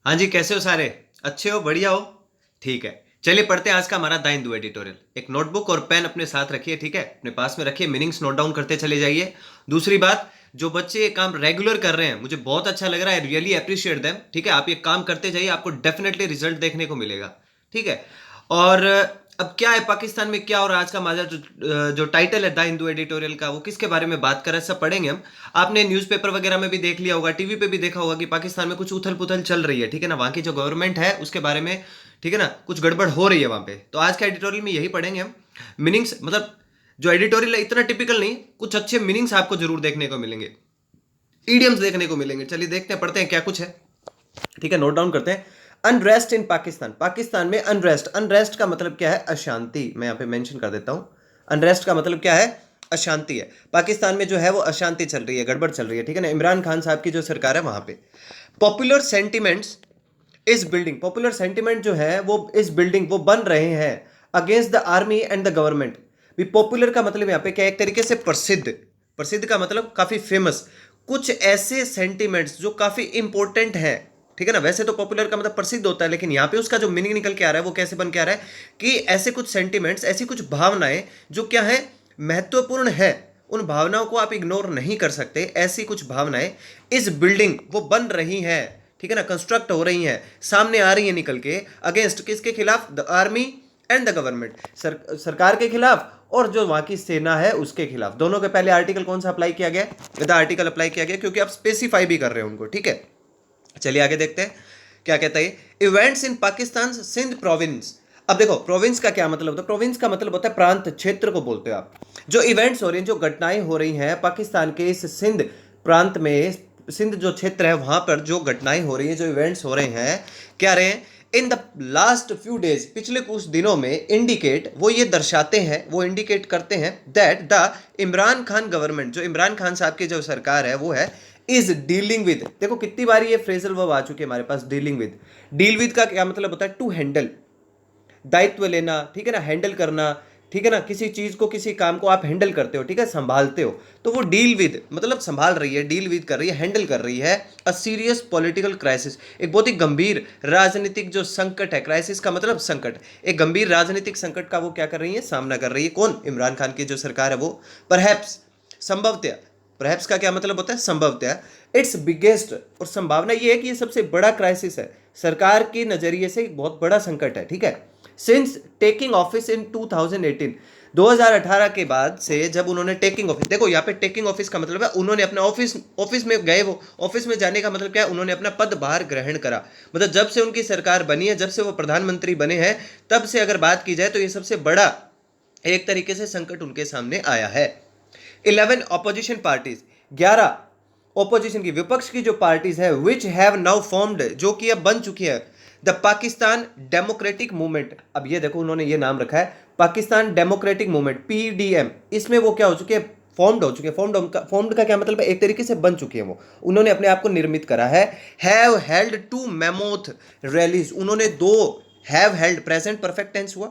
हाँ जी, कैसे हो सारे? अच्छे हो? बढ़िया हो? ठीक है। चलिए पढ़ते हैं आज का हमारा द हिंदू एडिटोरियल। एक नोटबुक और पेन अपने साथ रखिए, ठीक है? अपने पास में रखिए, मीनिंग्स नोट डाउन करते चले जाइए। दूसरी बात, जो बच्चे ये काम रेगुलर कर रहे हैं, मुझे बहुत अच्छा लग रहा है, रियली अप्रिशिएट देम, ठीक है? आप ये काम करते जाइए, आपको डेफिनेटली रिजल्ट देखने को मिलेगा, ठीक है? और अब क्या है पाकिस्तान में क्या, और आज का हमारा जो टाइटल है द हिंदू एडिटोरियल का, वो किसके बारे में बात कर रहा है, सब पढ़ेंगे हम। आपने न्यूज़पेपर वगैरह में भी देख लिया होगा, टीवी पे भी देखा होगा कि पाकिस्तान में कुछ उथल पुथल चल रही है, ठीक है ना? वहाँ की जो गवर्नमेंट है उसके बारे में, ठीक है ना, कुछ गड़बड़ हो रही है वहाँ पे। तो आज के एडिटोरियल में यही पढ़ेंगे हम। मीनिंग्स मतलब जो एडिटोरियल है इतना टिपिकल नहीं, कुछ अच्छे मीनिंग्स आपको जरूर देखने को मिलेंगे, ईडियम्स देखने को मिलेंगे। चलिए देखते हैं, पढ़ते हैं क्या कुछ है, ठीक है? नोट डाउन करते हैं। अनरेस्ट इन पाकिस्तान, पाकिस्तान में अनरेस्ट, अनरेस्ट का मतलब क्या है? अशांति। मैं यहाँ पे मेंशन कर देता हूँ, अनरेस्ट का मतलब क्या है? अशांति है। पाकिस्तान में जो है वो अशांति चल रही है, गड़बड़ चल रही है, ठीक है ना? इमरान खान साहब की जो सरकार है वहां पे पॉपुलर सेंटिमेंट्स इस बिल्डिंग, पॉपुलर सेंटिमेंट जो है वो इस बिल्डिंग वो बन रहे हैं against the army and the government. भी पॉपुलर का मतलब यहाँ पे क्या है? एक तरीके से प्रसिद्ध, प्रसिद्ध का मतलब काफी फेमस, कुछ ऐसे सेंटिमेंट्स जो काफी इंपॉर्टेंट है, ठीक है ना? वैसे तो पॉपुलर का मतलब प्रसिद्ध होता है, लेकिन यहाँ पे उसका जो मीनिंग निकल के आ रहा है वो कैसे बन के आ रहा है कि ऐसे कुछ सेंटिमेंट्स, ऐसी कुछ भावनाएं जो क्या है? महत्वपूर्ण है। उन भावनाओं को आप इग्नोर नहीं कर सकते। ऐसी कुछ भावनाएं इस बिल्डिंग वो बन रही हैं, ठीक है ना? कंस्ट्रक्ट हो रही हैं, सामने आ रही है निकल के, अगेंस्ट किसके खिलाफ? The army and the government, सरकार के खिलाफ और जो वहां की सेना है उसके खिलाफ। दोनों के पहले आर्टिकल कौन सा अप्लाई किया गया? द आर्टिकल अप्लाई किया गया, क्योंकि आप स्पेसिफाई भी कर रहे हो उनको, ठीक है? चलिए आगे देखते हैं क्या कहता है। Events in Pakistan Sindh province. अब देखो, प्रोविंस का क्या मतलब होता है? प्रोविंस का मतलब होता है प्रांत, क्षेत्र को बोलते हो आप। जो इवेंट्स हो रही हैं, जो घटनाएं हो रही हैं पाकिस्तान के इस सिंध प्रांत में, सिंध जो क्षेत्र है वहां पर जो घटनाएं हो रही हैं, जो इवेंट्स हो रहे हैं, क्या रहे हैं? In the last few days, पिछले कुछ दिनों में, इंडिकेट, वो ये दर्शाते हैं, वो इंडिकेट करते हैं that the Imran Khan government, जो इमरान खान साहब की जो सरकार है वो है, इज डीलिंग विद। देखो कितनी बार ये फ्रेजल वर्ब आ चुकी है हमारे पास, डीलिंग विद। डील विद का क्या मतलब होता है? टू हैंडल, दायित्व लेना, ठीक है ना? हैंडल करना, ठीक है ना? किसी चीज को, किसी काम को आप हैंडल करते हो, ठीक है, संभालते हो, तो वो डील विद मतलब संभाल रही है, डील विद कर रही है, हैंडल कर रही है अ सीरियस पॉलिटिकल क्राइसिस, एक बहुत ही गंभीर राजनीतिक जो संकट है। क्राइसिस का मतलब संकट, एक गंभीर राजनीतिक संकट का वो क्या कर रही है? सामना कर रही है। कौन? इमरान खान की जो सरकार है वो। परहैप्स, संभवतः, परहैप्स का क्या मतलब होता है? संभवतः। इट्स बिगेस्ट, और संभावना ये है कि ये सबसे बड़ा क्राइसिस है, सरकार के नजरिए से एक बहुत बड़ा संकट है, ठीक है? सिंस टेकिंग ऑफिस इन 2018, 2018 के बाद से जब उन्होंने टेकिंग ऑफिस, देखो यहाँ पे टेकिंग ऑफिस का मतलब है उन्होंने अपना ऑफिस, ऑफिस में गए, वो ऑफिस में जाने का मतलब क्या है? उन्होंने अपना पदभार ग्रहण करा। मतलब जब से उनकी सरकार बनी है, जब से वो प्रधानमंत्री बने हैं, तब से अगर बात की जाए तो ये सबसे बड़ा एक तरीके से संकट उनके सामने आया है। 11 ऑपोजिशन पार्टीज, 11 ओपोजिशन की, विपक्ष की जो पार्टीज है, विच हैव नाउ फॉर्म्ड, जो कि अब बन चुकी है, द पाकिस्तान डेमोक्रेटिक मूवमेंट। अब ये देखो उन्होंने ये नाम रखा है पाकिस्तान डेमोक्रेटिक मूवमेंट, पीडीएम। इसमें वो क्या हो चुके हैं? फॉर्म्ड हो चुके हैं। फॉर्म्ड का क्या मतलब है? एक तरीके से बन चुकी है वो, उन्होंने अपने आप को निर्मित करा है। Have held two mammoth rallies, उन्होंने दो, have held present perfect tense हुआ,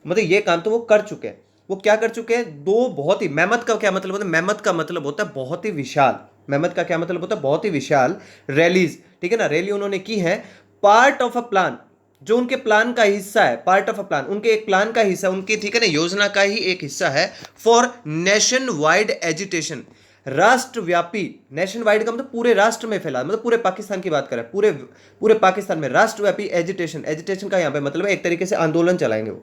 मतलब ये काम तो वो कर चुके हैं। वो क्या कर चुके हैं? दो बहुत ही, मेहमत का क्या मतलब होता है? मेहमत का मतलब होता है बहुत ही विशाल, मेहमत का क्या मतलब होता है? बहुत ही विशाल रैलीज, ठीक है ना? रैली उन्होंने की है, पार्ट ऑफ अ प्लान, जो उनके प्लान का हिस्सा है, पार्ट ऑफ अ प्लान, उनके एक प्लान का हिस्सा, उनकी, ठीक है ना, योजना का ही एक हिस्सा है, फॉर नेशन वाइड एजुटेशन, राष्ट्रव्यापी। नेशन वाइड का मतलब पूरे राष्ट्र में फैला, मतलब पूरे पाकिस्तान की बात करें, पूरे पूरे पाकिस्तान में राष्ट्रव्यापी एजुटेशन, एजुटेशन का यहां पे मतलब है एक तरीके से आंदोलन चलाएंगे वो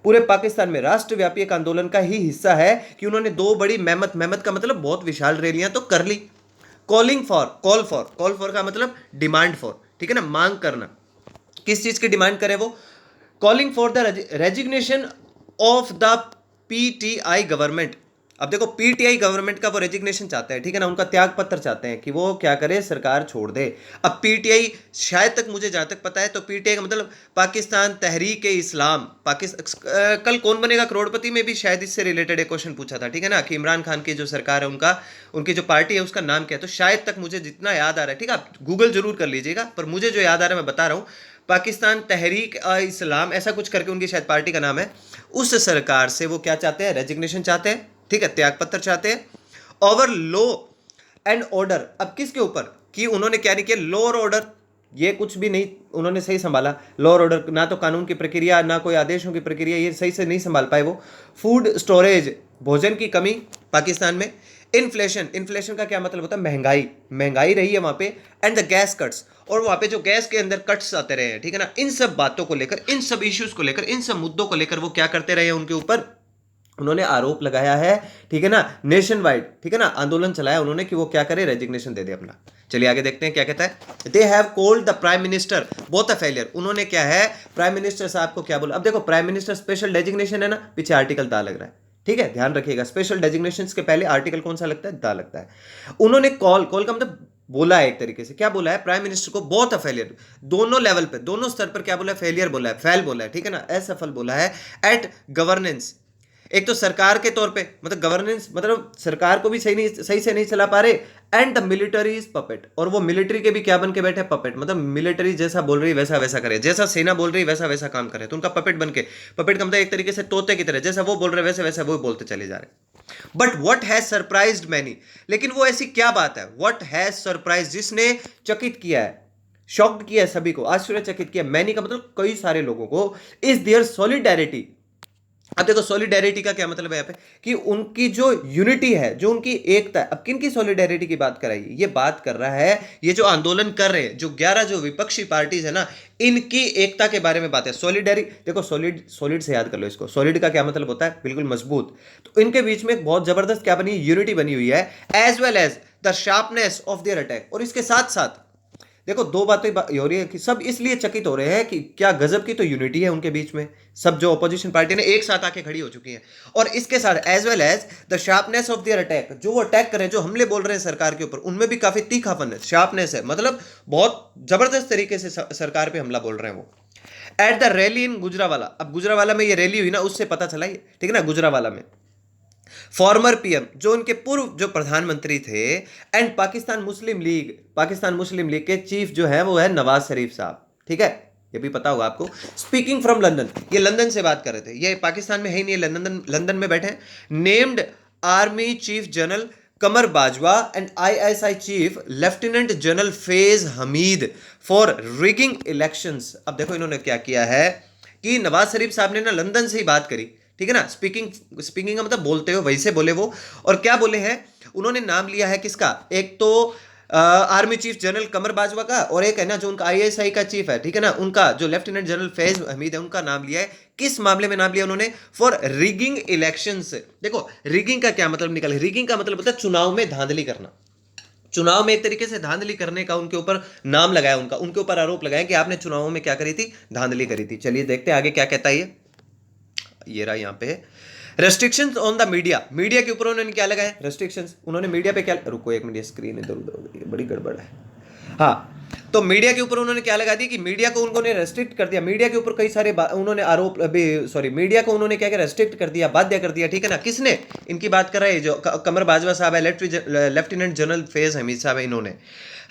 पूरे पाकिस्तान में। राष्ट्रव्यापी एक आंदोलन का ही हिस्सा है कि उन्होंने दो बड़ी मेहमत, मेहमत का मतलब बहुत विशाल रैलियां तो कर ली। Calling for, call for, call for का मतलब डिमांड फॉर, ठीक है ना, मांग करना। किस चीज की डिमांड करे वो? Calling for the resignation of the PTI government. अब देखो पीटीआई गवर्नमेंट का वो रेजिग्नेशन चाहते हैं, ठीक है ना, उनका त्याग पत्र चाहते हैं कि वो क्या करे? सरकार छोड़ दे। अब पीटीआई, शायद तक मुझे जहां तक पता है तो पीटीआई का मतलब पाकिस्तान तहरीक इस्लाम, पाकिस्तान, कल कौन बनेगा करोड़पति में भी शायद इससे रिलेटेड एक क्वेश्चन पूछा था, ठीक है ना, कि इमरान खान की जो सरकार है उनका, उनकी जो पार्टी है उसका नाम क्या है? तो शायद तक मुझे जितना याद आ रहा है, ठीक है, आप गूगल जरूर कर लीजिएगा, पर मुझे जो याद आ रहा है मैं बता रहा हूं, पाकिस्तान तहरीक इस्लाम ऐसा कुछ करके उनकी शायद पार्टी का नाम है। उस सरकार से वो क्या चाहते हैं? रेजिग्नेशन चाहते हैं, ठीक है, त्यागपत्र चाहते हैं। ओवर लॉ एंड ऑर्डर, अब किसके ऊपर? कि उन्होंने क्या नहीं किया? लॉ और ऑर्डर, ये कुछ भी नहीं उन्होंने सही संभाला, लॉ और ऑर्डर, ना तो कानून की प्रक्रिया, ना कोई आदेशों की प्रक्रिया, ये सही से नहीं संभाल पाए वो। फूड स्टोरेज, भोजन की कमी पाकिस्तान में। इन्फ्लेशन, इन्फ्लेशन का क्या मतलब होता है, महंगाई, महंगाई रही है वहां पे। एंड द गैस कट्स, और वहां पे जो गैस के अंदर कट्स आते रहे हैं, ठीक है ना, इन सब बातों को लेकर, इन सब इश्यूज को लेकर, इन सब मुद्दों को लेकर वो क्या करते रहे हैं, उनके ऊपर उन्होंने आरोप लगाया है, ठीक है ना, नेशन वाइड, ठीक है ना, आंदोलन चलाया उन्होंने कि वो क्या करे, रेजिग्नेशन दे दे अपना। चलिए आगे देखते हैं क्या कहता है। They have cold the prime minister both a failure, उन्होंने क्या है, प्राइम मिनिस्टर साहब को क्या बोला। अब देखो प्राइम मिनिस्टर स्पेशल डेजिग्नेशन है ना, पीछे आर्टिकल दा लग रहा है, ठीक है, ध्यान रखिएगा, स्पेशल डेजिग्नेशन के पहले आर्टिकल कौन सा लगता है, दा लगता है। उन्होंने कॉल, कॉल का मतलब बोला है एक तरीके से, क्या बोला है, प्राइम मिनिस्टर को बहुत फेलियर, दोनों लेवल पे, दोनों स्तर पर क्या बोला है, फेलियर बोला है, फेल बोला है, ठीक है ना, असफल बोला है। एट गवर्नेंस, एक तो सरकार के तौर पे, मतलब गवर्नेंस मतलब सरकार को भी सही से नहीं चला पा रहे। And the military is puppet, और वो मिलिट्री के भी क्या बन के बैठे, पपेट, मतलब मिलिट्री जैसा बोल रही वैसा वैसा करे, जैसा सेना बोल रही वैसा वैसा काम करे, तो उनका पपेट बन के, पपेट का मतलब एक तरीके से तोते की तरह, जैसा वो बोल रहे वैसे वैसा वो बोलते चले जा रहे। But what has surprised many, लेकिन वो ऐसी क्या बात है, वट हैज सरप्राइज, जिसने चकित किया है, शॉक्ड किया है सभी को, आश्चर्यचकित किया, मैनी का मतलब कई सारे लोगों को, इज देयर सॉलिडेरिटी। अब देखो सॉलिडेरिटी का क्या मतलब है यहाँ पे, कि उनकी जो यूनिटी है, जो उनकी एकता है। अब किन की सॉलिडेरिटी की बात कराइए, ये बात कर रहा है ये जो आंदोलन कर रहे हैं, जो 11 जो विपक्षी पार्टीज है ना, इनकी एकता के बारे में बात है। सॉलिडेरिटी, देखो सॉलिड, सॉलिड से याद कर लो इसको, सॉलिड का क्या मतलब होता है, बिल्कुल मजबूत। तो इनके बीच में एक बहुत जबरदस्त क्या बनी, यूनिटी बनी हुई है, as well as the sharpness of their attack. और इसके साथ साथ देखो दो बातें हो रही है कि सब इसलिए चकित हो रहे हैं कि क्या गजब की तो यूनिटी है उनके बीच में, सब जो अपोजिशन पार्टी ने एक साथ आके खड़ी हो चुकी हैं। और इसके साथ as well as the sharpness of their attack, जो वो अटैक कर रहे हैं, जो हमले बोल रहे हैं सरकार के ऊपर, उनमें भी काफी तीखापन है, शार्पनेस है, मतलब बहुत जबरदस्त तरीके से सरकार पे हमला बोल रहे हैं वो। एट द रैली इन गुजरावाला, अब गुजरावाला में ये रैली हुई ना, उससे पता चला ये, ठीक है ना, गुजरावाला में फॉर्मर पीएम, जो उनके पूर्व जो प्रधानमंत्री थे, and Pakistan Muslim league, Pakistan Muslim league के चीफ जो है वो है नवाज शरीफ साहब, ठीक है, ये भी पता होगा आपको। स्पीकिंग फ्रॉम लंदन, ये लंदन से बात कर रहे थे, ये पाकिस्तान में है ही नहीं, लंदन, लंदन में बैठे हैं। Named army chief general Qamar Bajwa and ISI chief lieutenant general Faiz Hamid for rigging elections. अब देखो इन्होंने क्या किया है कि नवाज शरीफ साहब ने ना लंदन से ही बात करी, ठीक है ना, स्पीकिंग, स्पीकिंग का मतलब बोलते हो, वैसे बोले वो। और क्या बोले हैं, उन्होंने नाम लिया है किसका, एक तो आर्मी चीफ जनरल कमर बाजवा का, और एक है ना जो उनका आईएसआई का चीफ है, ठीक है ना, उनका जो लेफ्टिनेंट जनरल फैज हमीद है, उनका नाम लिया है। किस मामले में नाम लिया उन्होंने, फॉर रिगिंग इलेक्शंस। देखो रिगिंग का क्या मतलब निकल, रिगिंग का मतलब होता है चुनाव में धांधली करना, चुनाव में एक तरीके से धांधली करने का उनके ऊपर नाम लगाया, उनका, उनके ऊपर आरोप लगाया कि आपने चुनावों में क्या करी थी, धांधली करी थी। चलिए देखते हैं आगे क्या कहता है ये रहा यहाँ पे। Restrictions on the media, media के ऊपर उन्होंने क्या लगाया, रेस्ट्रिक्शंस, उन्होंने मीडिया पे क्या, रुको एक मिनट, स्क्रीन इधर उधर हो गई, बड़ी गड़बड़ है। हाँ, तो मीडिया के ऊपर उन्होंने क्या लगा दिया कि मीडिया को उन्होंने रेस्ट्रिक्ट कर दिया, मीडिया के ऊपर कई सारे उन्होंने आरोप, अभी सॉरी, मीडिया को उन्होंने क्या रेस्ट्रिक्ट कर दिया, बाध्य कर दिया, ठीक है ना। किसने, इनकी बात कर रहे हैं जो कमर बाजवा साहब है, लेफ्टिनेंट जनरल फैज हमीद साहब है, इन्होंने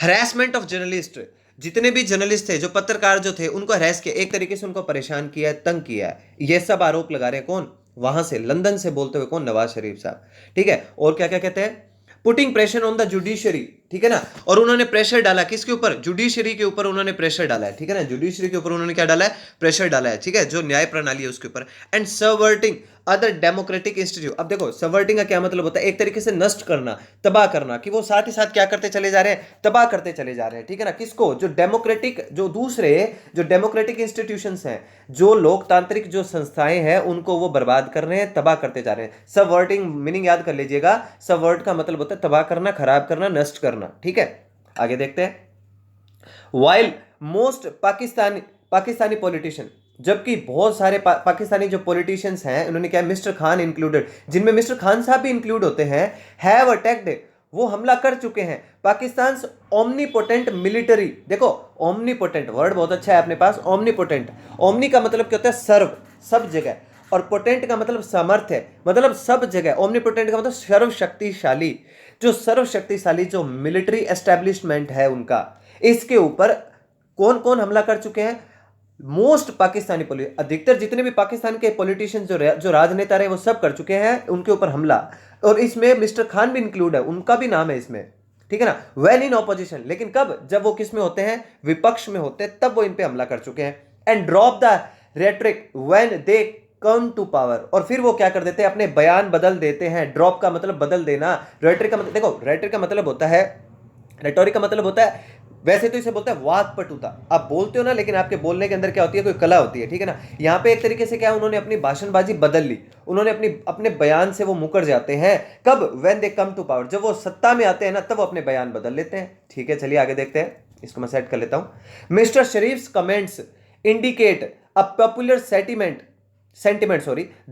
हरासमेंट ऑफ जर्नलिस्ट, जितने भी जर्नलिस्ट थे, जो पत्रकार जो थे, उनको हरास किया, एक तरीके से उनको परेशान किया है, तंग किया है, ये सब आरोप लगा रहे हैं कौन, वहां से लंदन से बोलते हुए कौन, नवाज शरीफ साहब, ठीक है। और क्या क्या कहते हैं, putting pressure on the judiciary, ठीक है ना, और उन्होंने प्रेशर डाला किसके ऊपर, जुडिशरी के ऊपर उन्होंने प्रेशर डाला है, ठीक है ना, जुडिशरी के ऊपर उन्होंने क्या डाला है, प्रेशर डाला है, ठीक है, जो न्याय प्रणाली है उसके ऊपर। And subverting other democratic institute. अब देखो सबवर्टिंग का क्या मतलब होता है, एक तरीके से नष्ट करना, तबाह करना, कि वो साथ ही साथ क्या करते चले जा रहे हैं, तबाह करते चले जा रहे हैं, ठीक है ना, किसको, जो डेमोक्रेटिक, जो दूसरे जो डेमोक्रेटिक इंस्टीट्यूशंस हैं, जो लोकतांत्रिक जो संस्थाएं हैं, उनको वो बर्बाद कर रहे हैं, तबाह करते जा रहे हैं। सबवर्टिंग मीनिंग याद कर लीजिएगा, सबवर्ट का मतलब होता है तबाह करना, खराब करना, नष्ट करना, ठीक है। आगे देखते हैं। वाइल मोस्ट पाकिस्तानी पॉलिटिशियन, जबकि बहुत सारे पाकिस्तानी जो पॉलिटिशियंस हैं, उन्होंने क्या, मिस्टर खान इंक्लूडेड, जिनमें मिस्टर खान साहब भी इंक्लूड होते हैं, हैव अटैक्ड, वो हमला कर चुके हैं पाकिस्तान ओमनीपोटेंट मिलिट्री। देखो ओमनीपोटेंट वर्ड बहुत अच्छा है अपने पास, ओमनीपोटेंट, ओमनी का मतलब क्या होता है, सर्व, सब जगह, और पोटेंट का मतलब समर्थ है, मतलब सब जगह, ओमनीपोटेंट का मतलब सर्वशक्तिशाली, जो सर्वशक्तिशाली जो मिलिट्री एस्टेब्लिशमेंट है उनका, इसके ऊपर कौन कौन हमला कर चुके हैं, मोस्ट पाकिस्तानी अधिकतर जितने भी पाकिस्तान के पॉलिटिशियन जो राजनेता रहे वो सब कर चुके हैं उनके ऊपर हमला। और इसमें मिस्टर खान भी इंक्लूड है, उनका भी नाम है इसमें, ठीक है ना, वेन इन ऑपोजिशन, लेकिन कब, जब वो किस में होते हैं, विपक्ष में होते हैं, तब वो इन पे हमला कर चुके हैं। And drop the rhetoric when they come to power, और फिर वो क्या कर देते हैं, अपने बयान बदल देते हैं। ड्रॉप का मतलब बदल देना, रेटरिक का मतलब, देखो रेटरिक का मतलब होता है, रेटोरिक का मतलब होता है, वैसे तो इसे बोलते हैं वाक्पटुता। आप बोलते हो ना, लेकिन आपके बोलने के अंदर क्या होती है, कोई कला होती है, ठीक है ना। यहाँ पे एक तरीके से क्या, उन्होंने अपनी भाषणबाजी बदल ली, उन्होंने अपने बयान से वो मुकर जाते हैं। कब, when they come to power, जब वो सत्ता में आते हैं ना, तब वो अपने बयान बदल लेते हैं। ठीक है, चलिए आगे देखते हैं, इसको मैं सेट कर लेता हूं। Mister Sharif comments indicate a popular sentiment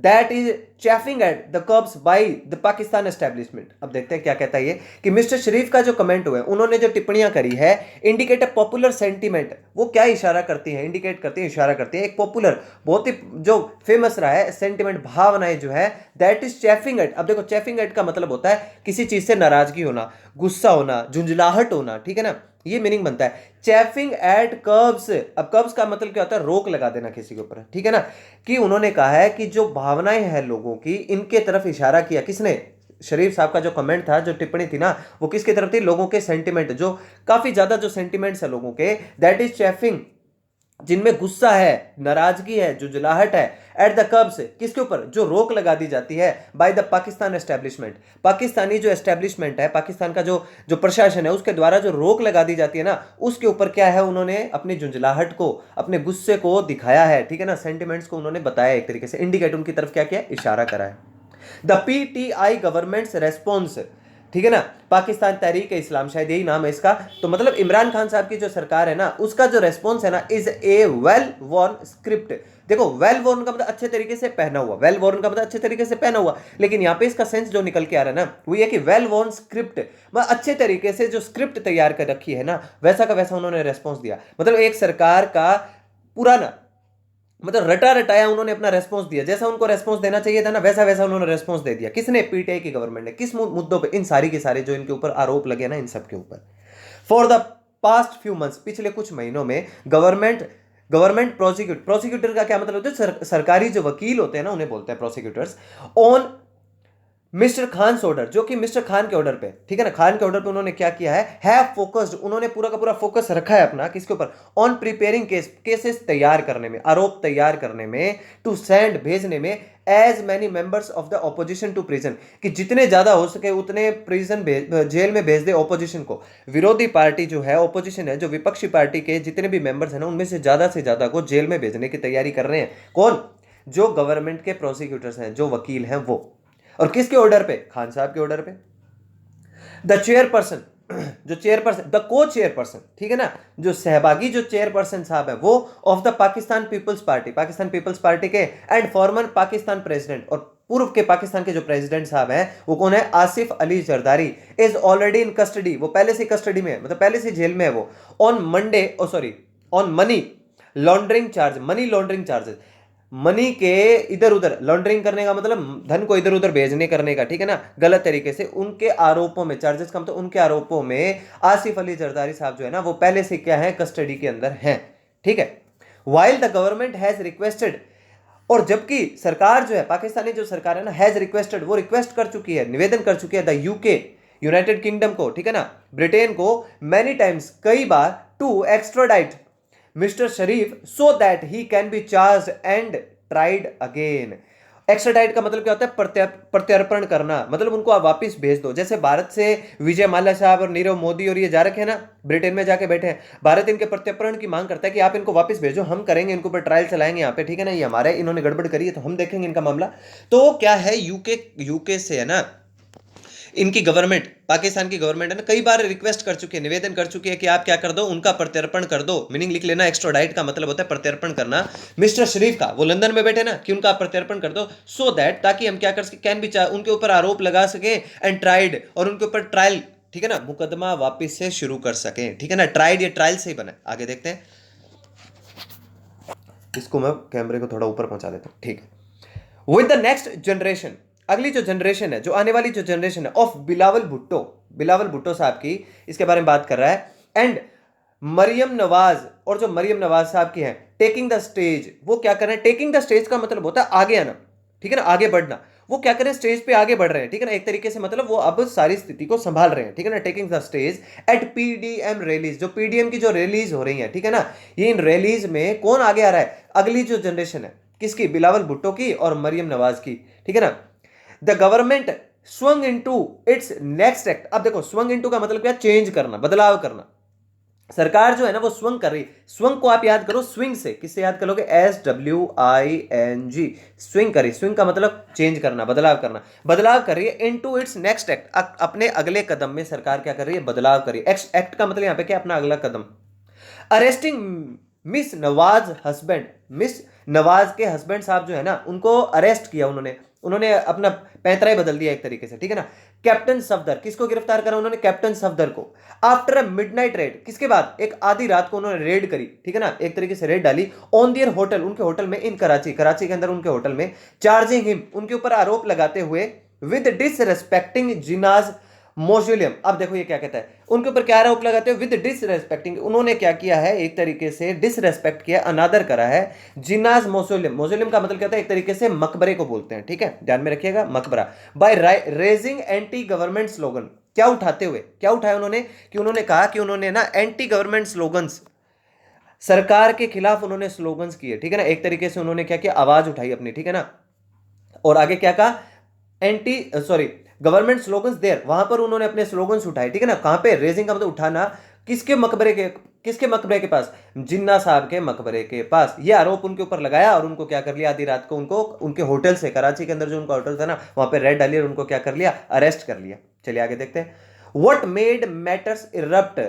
that is chafing at the curbs by the Pakistan establishment। अब देखते हैं क्या कहता है ये, कि मिस्टर शरीफ का जो कमेंट हुआ है, उन्होंने जो टिप्पणियां करी है, इंडिकेट अ पॉपुलर सेंटिमेंट, वो क्या इशारा करती है, इंडिकेट करती है, इशारा करती है, एक पॉपुलर, बहुत ही जो फेमस रहा है सेंटिमेंट, भावनाएं जो है, दैट इज चैफिंग एट। अब देखो चैफिंग एट का मतलब होता है किसी चीज से नाराजगी होना, गुस्सा होना, झुंझलाहट होना, ठीक है ना, ये मीनिंग बनता है। चैफिंग एट कर्ब्स, अब कर्ब्स का मतलब क्या होता है, रोक लगा देना किसी के ऊपर, ठीक है ना, कि उन्होंने कहा है कि जो भावनाएं हैं लोगों की, इनके तरफ इशारा किया किसने, शरीफ साहब का जो कमेंट था, जो टिप्पणी थी ना, वो किसकी तरफ थी, लोगों के सेंटिमेंट, जो काफी ज्यादा जो सेंटिमेंट्स है लोगों के, दैट इज चैफिंग, जिनमें गुस्सा है, नाराजगी है, जुझलाहट है, एट द कर्ब्स, किसके ऊपर, जो रोक लगा दी जाती है, by the Pakistan establishment, Pakistani जो एस्टेब्लिशमेंट है, पाकिस्तान का जो जो प्रशासन है, उसके द्वारा जो रोक लगा दी जाती है ना, उसके ऊपर क्या है, उन्होंने अपनी जुंझलाहट को, अपने गुस्से को दिखाया है, ठीक है ना, सेंटिमेंट्स को उन्होंने बताया, एक तरीके से इंडिकेट, उनकी तरफ क्या किया, इशारा करा है। द पीटीआई गवर्नमेंट्स रेस्पॉन्स, ठीक है ना, पाकिस्तान तहरीक इस्लाम, शायद यही नाम है इसका, तो मतलब इमरान खान साहब की जो सरकार है ना, उसका जो रेस्पॉन्स है ना, is a well worn script. देखो वेल वॉर्न का मतलब अच्छे तरीके से पहना हुआ, वेल वॉर्न का मतलब अच्छे तरीके से पहना हुआ, लेकिन यहां पे इसका सेंस जो निकल के आ रहा है ना, वो ये कि वेल वॉर्न स्क्रिप्ट, मतलब अच्छे तरीके से जो स्क्रिप्ट तैयार कर रखी है ना, वैसा का वैसा उन्होंने रेस्पॉन्स दिया। मतलब एक सरकार का पुराना, मतलब रटा रटाया उन्होंने अपना रेस्पॉन्स दिया, जैसा उनको रेस्पॉन्स देना चाहिए था ना, वैसा वैसा उन्होंने रेस्पॉन्स दे दिया। किसने, पीटीआई की गवर्नमेंट ने। किस मुद्दों पे, इन सारी के सारे जो इनके ऊपर आरोप लगे ना, इन सब के ऊपर। For the past few months, पिछले कुछ महीनों में गवर्नमेंट प्रोसिक्यूटर का क्या मतलब होता है, सरकारी जो वकील होते हैं ना, उन्हें बोलते हैं prosecutors, on mister Khan order, जो कि मिस्टर खान के ऑर्डर पे, ठीक है ना, खान के ऑर्डर पे उन्होंने क्या किया है फोकस्ड, उन्होंने पूरा का पूरा फोकस रखा है अपना, किसके ऊपर, ऑन प्रिपेयरिंग केसेस तैयार करने में, आरोप तैयार करने में, टू सेंड, भेजने में, as many members of the opposition to prison, कि जितने ज्यादा हो सके उतने प्रिजन जेल में भेज दे ऑपोजिशन को, विरोधी पार्टी जो है, ऑपोजिशन है, जो विपक्षी पार्टी के जितने भी मेंबर्स हैं ना, उनमें से ज्यादा को जेल में भेजने की तैयारी कर रहे हैं। कौन, जो गवर्नमेंट के प्रोसिक्यूटर्स हैं, जो वकील हैं वो, और किसके ऑर्डर पे, खान साहब के ऑर्डर पे। द चेयरपर्सन, जो चेयरपर्सन, द को चेयरपर्सन, ठीक है ना, जो सहभागी जो चेयरपर्सन साहब है, वो ऑफ द पाकिस्तान पीपल्स पार्टी, पाकिस्तान पीपल्स पार्टी के, एंड फॉर्मर पाकिस्तान प्रेसिडेंट, और पूर्व के पाकिस्तान के जो प्रेसिडेंट साहब हैं, वो कौन है, Asif Ali Zardari, is already in custody, वो पहले से कस्टडी में है, मतलब पहले से जेल में है वो, on Monday, on money laundering charge, money laundering charges, money के इधर उधर, लॉन्ड्रिंग करने का मतलब धन को इधर उधर भेजने करने का, ठीक है ना, गलत तरीके से, उनके आरोपों में, चार्जेस का मतलब उनके आरोपों में आसिफ अली जरदारी साहब जो है ना, वो पहले से क्या है, कस्टडी के अंदर हैं, ठीक है। While the government has requested, और जबकि सरकार जो है, पाकिस्तानी जो सरकार है ना, हैज रिक्वेस्टेड, वो रिक्वेस्ट कर चुकी है, निवेदन कर चुकी है, द यूके, यूनाइटेड किंगडम को, ठीक है ना, ब्रिटेन को, मैनी टाइम्स, कई बार, to extradite mister Sharif so that he can be charge and tried again. Extradite का मतलब क्या होता है, प्रत्यर्पण करना, मतलब उनको आप वापस भेज दो। जैसे भारत से विजय माल्या साहब और नीरव मोदी और ये जा रखे हैं ना, ब्रिटेन में जाके बैठे हैं, भारत इनके प्रत्यर्पण की मांग करता है कि आप इनको वापस भेजो, हम करेंगे, इनके ऊपर ट्रायल चलाएंगे यहाँ पे, ठीक है ना, ये हमारे, इन्होंने गड़बड़ करी है तो हम देखेंगे इनका मामला। तो क्या है, यूके से है ना, इनकी गवर्नमेंट, पाकिस्तान की गवर्नमेंट है ना, कई बार रिक्वेस्ट कर चुकी है, निवेदन कर चुकी है कि आप क्या कर दो, उनका प्रत्यर्पण कर दो। मीनिंग लिख लेना, एक्स्ट्राडाइट का मतलब होता है प्रत्यर्पण करना, मिस्टर शरीफ का, वो लंदन में बैठे ना, कि उनका प्रत्यर्पण कर दो, सो दैट, ताकि हम क्या कर सके, कैन भी, उनके ऊपर आरोप लगा सके, एंड ट्राइड, और उनके ऊपर ट्रायल, ठीक है ना, मुकदमा वापिस से शुरू कर सके, ठीक है ना, ट्राइड ये ट्रायल से ही बना। आगे देखते हैं, इसको मैं कैमरे को थोड़ा ऊपर पहुंचा देता हूं, ठीक है। विद द नेक्स्ट जनरेशन, अगली जो जनरेशन है, जो आने वाली जो जनरेशन है, ऑफ बिलावल भुट्टो साहब की, इसके बारे में बात कर रहा है, एंड मरियम नवाज, और जो मरियम नवाज साहब की है, टेकिंग द स्टेज, वो क्या कर रहे हैं, टेकिंग द स्टेज का मतलब होता है आगे आना, ठीक है ना, आगे बढ़ना, वो क्या करें, स्टेज पे आगे बढ़ रहे हैं, ठीक है ना, एक तरीके से मतलब वो अब सारी स्थिति को संभाल रहे हैं, ठीक है ना, taking the stage at PDM rallies, जो पीडीएम की जो रैलीज हो रही है, ठीक है ना, ये इन रैलीज में कौन आगे आ रहा है, अगली जो जनरेशन है किसकी, बिलावल भुट्टो की और मरियम नवाज की, ठीक है ना। The government swung into its next act, अब देखो स्वंग इनटू का मतलब क्या, चेंज करना, बदलाव करना। सरकार जो है ना वो स्वंग कर रही, स्वंग को आप याद करो स्विंग से, किससे याद करोगे, SWING, स्विंग करी, स्विंग का मतलब चेंज करना, बदलाव करना, बदलाव कर रही है इनटू इट्स नेक्स्ट एक्ट, अपने अगले कदम में सरकार क्या कर रही है, बदलाव कर रही है। एक्ट का मतलब यहां पे क्या, अपना अगला कदम। Arresting miss Nawaz husband, miss Nawaz के हस्बैंड साहब जो है ना उनको अरेस्ट किया उन्होंने, उन्होंने अपना पैंतरा ही बदल दिया एक तरीके से, ठीक है ना। कैप्टन सफदर, किसको गिरफ्तार करा उन्होंने, कैप्टन सफदर को। आफ्टर अ मिडनाइट रेड, किसके बाद, एक आधी रात को उन्होंने रेड करी, ठीक है ना, एक तरीके से रेड डाली ऑन देयर होटल, उनके होटल में इन कराची, कराची के अंदर उनके होटल में, चार्जिंग हिम, उनके ऊपर आरोप लगाते हुए विद डिसरेस्पेक्टिंग जिनाज मौजूलियम। अब देखो ये क्या कहता है, उनके ऊपर क्या आरोप लगाते हैं, विद डिसरेस्पेक्टिंग, उन्होंने क्या किया है, एक तरीके से डिसरेस्पेक्ट किया, अनादर करा है जिनाज मौजूलियम, मौजूलियम का मतलब क्या होता है, एक तरीके से मकबरे को बोलते हैं, ठीक है, ध्यान में रखिएगा, मकबरा। By raising anti government slogan, क्या उठाते हुए, क्या उठाया उन्होंने, कि उन्होंने कहा कि उन्होंने ना एंटी गवर्नमेंट स्लोगन्स, सरकार के खिलाफ उन्होंने स्लोगन्स किए, ठीक है ना, एक तरीके से उन्होंने क्या किया, आवाज उठाई अपनी, ठीक है ना। और आगे क्या कहा, anti sorry government slogans there, वहां पर उन्होंने अपने स्लोगन्स उठाए, ठीक है ना, कहां पे, रेजिंग का मतलब उठाना, किसके मकबरे के, किसके मकबरे के पास, जिन्ना साहब के मकबरे के पास, ये आरोप उनके ऊपर लगाया और उनको क्या कर लिया, आधी रात को उनको उनके होटल से, कराची के अंदर जो उनका होटल था ना वहां पे रेड डाली और उनको क्या कर लिया, अरेस्ट कर लिया। चलिए आगे देखते हैं। व्हाट मेड मैटर्स इरप्ट,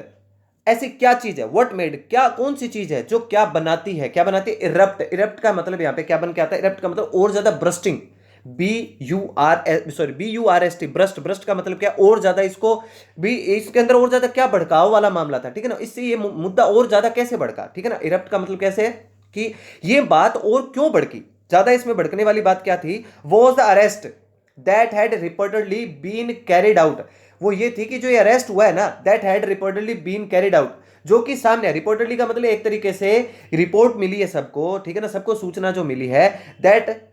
ऐसी क्या चीज है, व्हाट मेड, क्या कौन सी चीज है जो क्या बनाती है, क्या बनाती है, इरप्ट, इरप्ट का मतलब यहां पे क्या बन के आता है, इरप्ट का मतलब और ज्यादा ब्रस्टिंग, BURST, ब्रस्ट, ब्रस्ट का मतलब क्या, और ज्यादा, इसको भी इसके अंदर और ज्यादा क्या भड़काव वाला मामला था, ठीक है ना, इससे ये मुद्दा और ज्यादा कैसे भड़का, ठीक है ना, इरप्ट का मतलब कैसे है कि ये बात और क्यों भड़की, ज्यादा इसमें भड़कने वाली बात क्या थी, was the arrest that had reportedly been carried out, वो ये थी कि जो ये अरेस्ट हुआ है ना, that had reportedly been carried out, जो कि सामने, रिपोर्टेडली का मतलब एक तरीके से रिपोर्ट मिली है सबको, ठीक है ना, सबको सूचना जो मिली है, दैट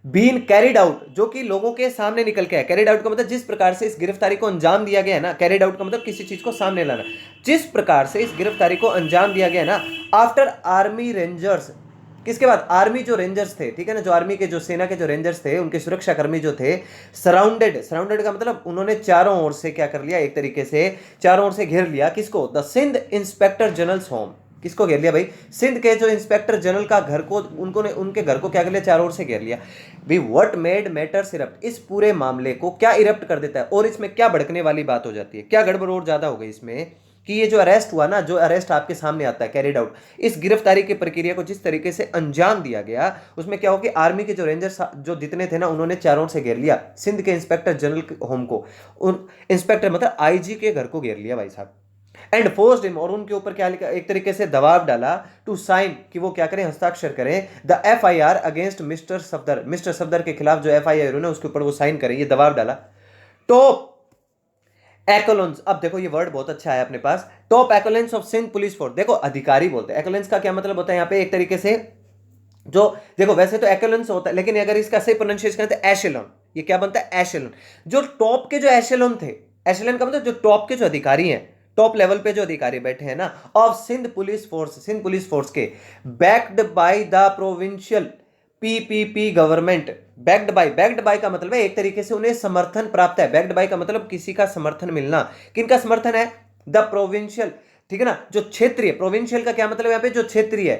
बीन कैरिड आउट, जो कि लोगों के सामने निकल के है, कैरिड आउट का मतलब जिस प्रकार से इस गिरफ्तारी को अंजाम दिया गया है ना, कैरिड आउट का मतलब किसी चीज को सामने लाना, जिस प्रकार से इस गिरफ्तारी को अंजाम दिया गया है ना, आफ्टर आर्मी रेंजर्स, किसके बाद, आर्मी जो रेंजर्स थे, ठीक है ना, जो आर्मी के जो सेना के जो रेंजर्स थे, उनके सुरक्षा कर्मी जो थे, सराउंडेड, सराउंडेड का मतलब उन्होंने चारों ओर से क्या कर लिया, एक तरीके से चारों ओर से घेर लिया, किसको, the Sindh inspector general's home, किसको घेर लिया भाई, सिंध के जो इंस्पेक्टर जनरल का घर को, उनको ने उनके घर को क्या कर लिया, चारों ओर से घेर लिया भाई। व्हाट मेड मैटर्स इरप्ट, इस पूरे मामले को क्या इरप्ट कर देता है, और इसमें क्या भड़कने वाली बात हो जाती है, क्या गड़बड़ और ज्यादा हो गई इसमें, कि ये जो अरेस्ट हुआ ना, जो अरेस्ट आपके सामने आता है, कैरिड आउट, इस गिरफ्तारी की प्रक्रिया को जिस तरीके से अंजाम दिया गया, उसमें क्या हो कि आर्मी के जो रेंजर्स जो जितने थे ना, उन्होंने चारों से घेर लिया सिंध के इंस्पेक्टर जनरल होम को, उन इंस्पेक्टर मतलब IG के घर को घेर लिया भाई साहब, एंड फोर्स्ड हिम, और उनके ऊपर क्या लिखा, एक तरीके से दबाव डाला, टू साइन, कि वो क्या करें, हस्ताक्षर करें, the FIR against mister Safdar, mister Safdar के खिलाफ जो FIR है ना उसके ऊपर वो साइन करें, ये दबाव डाला। टॉप एक्लोन्स, अब देखो ये वर्ड बहुत अच्छा है अपने पास, top echelons of Sindh police force, देखो अधिकारी बोलते हैं, एक्लोन्स का क्या मतलब होता है यहाँ पे, एक तरीके से जो, देखो वैसे तो एक्लोन्स होता है, लेकिन अगर इसका सही प्रोनाउंसिएशन करें तो एशेलॉन, ये क्या बनता है, एशेलॉन, जो टॉप के जो एशेलॉन थे, एशेलॉन का मतलब जो टॉप के जो अधिकारी हैं, टॉप लेवल पे जो अधिकारी बैठे हैं ना, of Sindh police force, Sindh police force के, backed by the provincial PPP government, backed by का मतलब है एक तरीके से उन्हें समर्थन प्राप्त है, बैक्ड बाय का मतलब किसी का समर्थन मिलना, किनका समर्थन है, द प्रोविंशियल, ठीक है ना, जो क्षेत्रीय, प्रोविंशियल का क्या मतलब है यहाँ पे, जो क्षेत्रीय,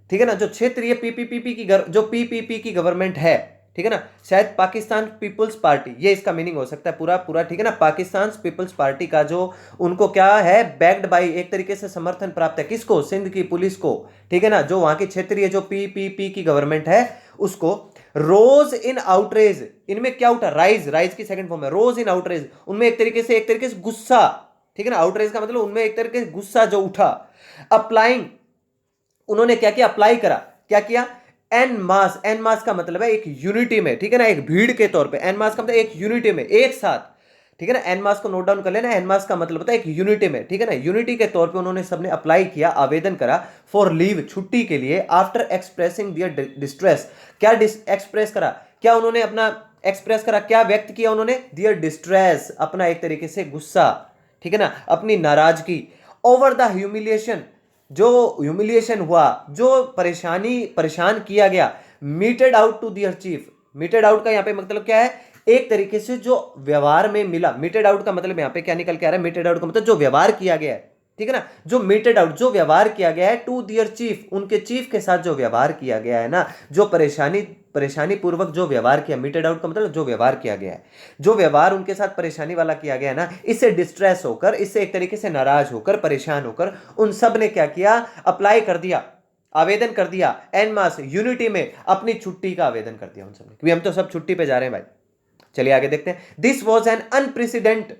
ठीक है ना, जो क्षेत्रीय PPP की जो PPP की गवर्नमेंट है, ठीक है ना, शायद पाकिस्तान पीपल्स पार्टी, ये इसका मीनिंग हो सकता है पूरा पूरा, ठीक है ना, पाकिस्तान पीपल्स पार्टी का जो उनको क्या है, बैक्ड बाय, एक तरीके से समर्थन प्राप्त है, किसको, सिंध की पुलिस को, ठीक है ना, जो वहां की क्षेत्रीय जो PPP की गवर्नमेंट है उसको, रोज इन आउटरेज, इनमें क्या उठा, राइज, राइज की सेकंड फॉर्म है, रोज इन आउटरेज, उनमें एक तरीके से गुस्सा, ठीक है ना, आउटरेज का मतलब उनमें एक तरीके से गुस्सा जो उठा, अप्लाइंग, उन्होंने क्या किया, अप्लाई करा, क्या किया, एन मास, एन मास का मतलब है एक यूनिटी में, ठीक है ना, एक भीड़ के तौर पे, एन मास का मतलब एक यूनिटी में, एक साथ, ठीक है ना, एन मास को नोट डाउन कर लेना, एन मास का मतलब होता है एक यूनिटी में, ठीक है ना, यूनिटी के तौर पे उन्होंने सबने अप्लाई किया, आवेदन करा फॉर लीव, छुट्टी के लिए, आफ्टर एक्सप्रेसिंग दियर डिस्ट्रेस, क्या एक्सप्रेस करा, क्या उन्होंने अपना एक्सप्रेस करा, क्या व्यक्त किया उन्होंने, दियर डिस्ट्रेस, अपना एक तरीके से गुस्सा, ठीक है ना, अपनी नाराजगी, ओवर द ह्यूमिलिएशन, जो ह्यूमिलिएशन हुआ, जो परेशान किया गया, meted out to their chief. Meted out का यहां पे मतलब क्या है, एक तरीके से जो व्यवहार में मिला। मीटेड आउट का मतलब यहां पे क्या निकल के आ रहा है, मीटेड आउट का मतलब जो व्यवहार किया गया है, ठीक है ना, जो मीटेड आउट, जो व्यवहार किया गया है, टू दियर चीफ, उनके चीफ के साथ जो व्यवहार किया गया है ना, जो परेशानी पूर्वक जो व्यवहार किया, मीटेड आउट का मतलब जो व्यवहार किया गया है, जो व्यवहार उनके साथ परेशानी वाला किया गया है ना, इससे डिस्ट्रेस होकर, इससे एक तरीके से नाराज होकर, परेशान होकर उन सब ने क्या किया, अप्लाई कर दिया, आवेदन कर दिया, एन मास यूनिटी में अपनी छुट्टी का आवेदन कर दिया उन सब ने, क्योंकि हम तो सब छुट्टी पे जा रहे हैं भाई। चलिए आगे देखते हैं। दिस वॉज एन अनप्रेसिडेंट,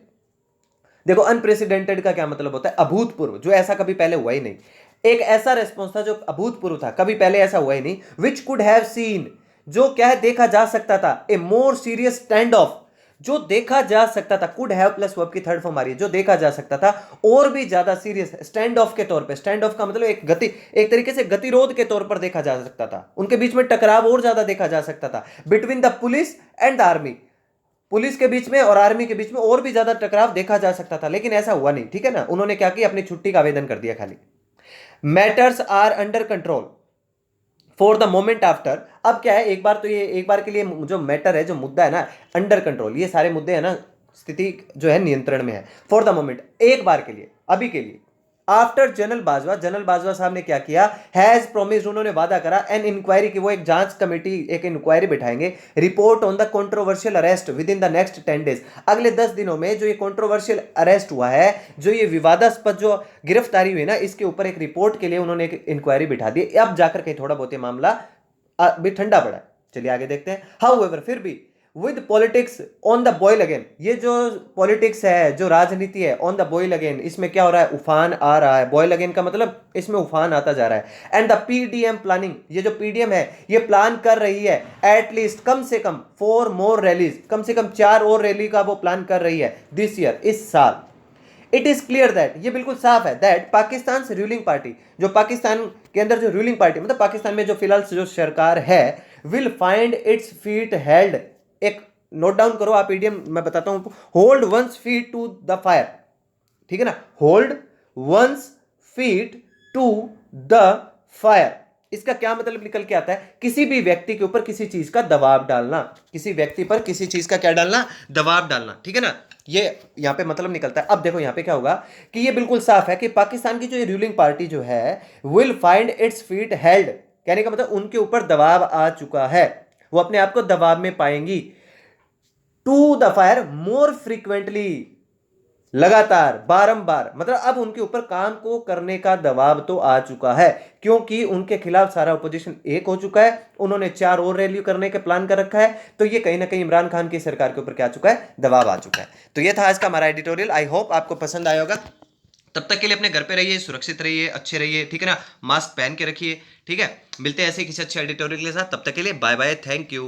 देखो अनप्रेसिडेंटेड का क्या मतलब होता है, अभूतपूर्व, जो ऐसा कभी पहले हुआ ही नहीं, एक ऐसा रेस्पॉन्स था जो अभूतपूर्व था, कभी पहले ऐसा हुआ ही नहीं, विच कुड हैव सीन, जो क्या है देखा जा सकता था, ए मोर सीरियस स्टैंड ऑफ, जो देखा जा सकता था, कुड हैव प्लस वर्ब की थर्ड फॉर्म आ रही है, जो देखा जा सकता था और भी ज्यादा सीरियस स्टैंड ऑफ के तौर पे, स्टैंड ऑफ का मतलब एक गति, एक तरीके से गतिरोध के तौर पर देखा जा सकता था, उनके बीच में टकराव और ज्यादा देखा जा सकता था, between the police and the army, police के बीच में और आर्मी के बीच में और भी ज्यादा टकराव देखा जा सकता था, लेकिन ऐसा हुआ नहीं, ठीक है ना। उन्होंने क्या किया, अपनी छुट्टी का आवेदन कर दिया खाली। Matters are under control for the moment after, अब क्या है, एक बार तो ये एक बार के लिए जो मैटर है, जो मुद्दा है ना, अंडर कंट्रोल, ये सारे मुद्दे है ना, स्थिति जो है नियंत्रण में है, फॉर द मोमेंट, एक बार के लिए, अभी के लिए। आफ्टर जनरल बाजवा साहब ने क्या किया, हैज प्रोमिस्ड, उन्होंने वादा करा, एन इंक्वायरी की, वो एक जांच कमेटी, एक इंक्वायरी बिठाएंगे, report on the controversial arrest within the next 10 days, अगले 10 दिनों में जो ये कंट्रोवर्शियल अरेस्ट हुआ है, जो ये विवादास्पद जो गिरफ्तारी हुई ना, इसके ऊपर एक रिपोर्ट के लिए उन्होंने एक इंक्वायरी बिठा दी। अब जाकर कहीं थोड़ा बहुत ये मामला भी ठंडा पड़ा। चलिए आगे देखते हैं। हाउएवर, फिर भी, with politics on the boil again, ये जो पॉलिटिक्स है, जो राजनीति है, ऑन द बॉयल अगेन, इसमें क्या हो रहा है, उफान आ रहा है, बॉयल अगेन का मतलब इसमें उफान आता जा रहा है। एंड द पीडीएम प्लानिंग, ये जो पीडीएम है ये प्लान कर रही है, एटलीस्ट कम से कम 4 मोर रैलीज, कम से कम 4 और रैली का वो प्लान कर रही है दिस ईयर, इस साल। इट इज क्लियर दैट, ये बिल्कुल साफ है, दैट पाकिस्तान रूलिंग पार्टी, जो पाकिस्तान के अंदर जो रूलिंग पार्टी, मतलब पाकिस्तान में जो फिलहाल जो सरकार है, will find its feet held, एक नोट डाउन करो आप, ईडीएम मैं बताता हूं, hold one's feet to the fire, ठीक है ना, hold one's feet to the fire, इसका क्या मतलब निकल के आता है, किसी भी व्यक्ति के ऊपर किसी चीज का दबाव डालना, किसी व्यक्ति पर किसी चीज का क्या डालना, दबाव डालना, ठीक है ना, ये यहां पे मतलब निकलता है। अब देखो यहां पे क्या होगा कि ये बिल्कुल साफ है कि पाकिस्तान की जो रूलिंग पार्टी जो है, will find its feet held, कहने का मतलब उनके ऊपर दबाव आ चुका है, वो अपने आप को दबाव में पाएंगी, to the fire more frequently, लगातार, बारंबार, मतलब अब उनके ऊपर काम को करने का दबाव तो आ चुका है, क्योंकि उनके खिलाफ सारा ओपोजिशन एक हो चुका है, उन्होंने 4 और रैली करने का प्लान कर रखा है, तो ये कहीं ना कहीं इमरान खान की सरकार के ऊपर क्या आ चुका है, दबाव आ चुका है। तो ये था आज का हमारा एडिटोरियल, आई होप आपको पसंद आया होगा। तब तक के लिए अपने घर पे रहिए, सुरक्षित रहिए, अच्छे रहिए, ठीक है ना, मास्क पहन के रखिए, ठीक है। मिलते हैं ऐसे किसी अच्छे एडिटोरियल के साथ, तब तक के लिए बाय बाय, थैंक यू।